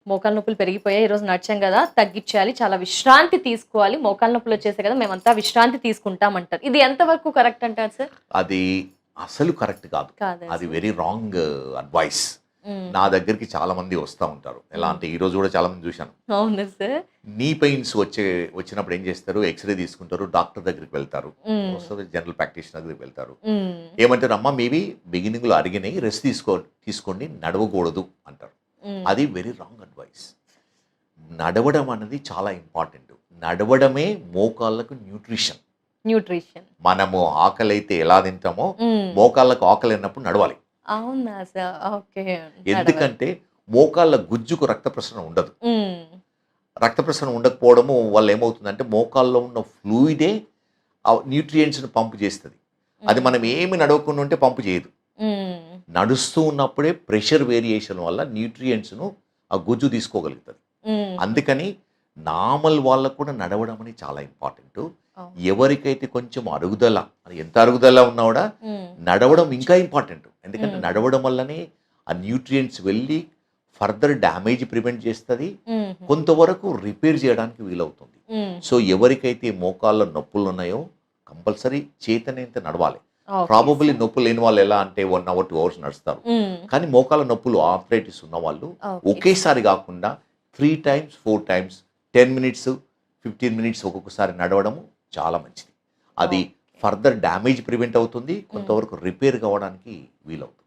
మోకాళ్ళ నొప్పులు పెరిగిపోయాయి. ఈరోజు నడిచాం గదా! తగ్గిచ్చేయాలి. చాలా విశ్రాంతి తీసుకోవాలి. మోకాళ్ళ నొప్పులొచ్చేసాయి కదా! మేమంతా విశ్రాంతి తీసుకుంటామంటారు. ఇది ఎంత వరకు కరెక్ట్ అంటారు సార్? అది అసలు కరెక్ట్ కాదు. కాదా అది సార్? Very wrong advice. హ్మ్. నా దగ్గరికి చాలామంది వస్తా ఉంటారు. ఎలా అంటే ఈరోజు కూడా చాలామంది చూశాను. అవునా సార్? నీ పెయిన్స్ వచ్చినప్పుడు ఏం చేస్తారు? ఎక్స్‌రే తీసుకుంటారు. డాక్టర్ దగ్గరికి వెళ్తారు. హ్మ్. వస్తుంది జనరల్ ప్రాక్టీషనర్ దగ్గరికి వెళ్తారు. హ్మ్. ఏమంటారు? అమ్మ మేబీ బిగినింగ్‌లో అరిగినయి రెస్ట్ తీసుకోండి నడవకూడదు అంటారు. హ్మ్. అది వెరీ రాంగ్ అడ్వైస్. నడవడం అనేది చాలా ఇంపార్టెంట్. నడవడమే మోకాళ్ళకు న్యూట్రిషన్. న్యూట్రిషన్. మనము ఆకలైతే ఎలా తింటామో హ్మ్. మోకాళ్ళకు ఆకలైనప్పుడు నడవాలి. అవునా సార్? ఓకే. నడవాలి. ఎందుకంటే మోకాళ్ళ గుజ్జుకు రక్త ప్రసరణ ఉండదు. హ్మ్. రక్త ప్రసరణ ఉండకపోవడము వల్ల ఏమవుతుందంటే మోకాల్లో ఉన్న ఫ్లూయిడే ఆ న్యూట్రియంట్స్‌ని పంప్ చేస్తది. అది మనం ఏమి నడవకుండా ఉంటే పంప్ చేయదు. హ్మ్. నడుస్తూ ఉన్నప్పుడే ప్రెషర్ వేరియేషన్ వల్ల న్యూట్రియంట్స్‌ను ఆ గుజ్జు తీసుకోగలుగుతది. హ్మ్. అందుకని నార్మల్ వాళ్ళకు కూడా నడవడం అనేది చాలా ఇంపార్టెంటు. అవును. ఎవరికైతే కొంచెం అరుగుదల ఎంత అరుగుదల ఉన్నా కూడా హ్మ్. నడవడం ఇంకా ఇంపార్టెంట్. ఎందుకంటే హ్మ్. నడవడం వల్లనే ఆ న్యూట్రియంట్స్ వెళ్ళి ఫర్దర్ డ్యామేజ్ ప్రివెంట్ చేస్తది. హుహు. కొంతవరకు రిపేర్ చేయడానికి వీలవుతుంది. హ్మ్. సో ఎవరికైతే మోకాళ్ళ నొప్పులున్నాయో కంపల్సరీ చేతనైతే నడవాలి. Okay probably sir. నొప్పులు లేని వాళ్ళు ఎలా అంటే 1 అవర్, 2 అవర్స్ నడుస్తారు. హ్మ్. కానీ మోకాళ్ళ నొప్పులు ఆర్థరైటిస్ ఉన్నవాళ్ళు ఓకే. ఒకేసారి కాకుండా 3 టైమ్స్, 4 టైమ్స్ 10 మినిట్స్, 15 మినిట్స్ ఒక్కొక్కసారి నడవడము చాలా మంచిది. అది ఓకే. ఫర్దర్ డ్యామేజ్ ప్రివెంట్ అవుతుంది. హ్మ్. కొంతవరకు రిపేర్ కావడానికి వీలవుతుంది.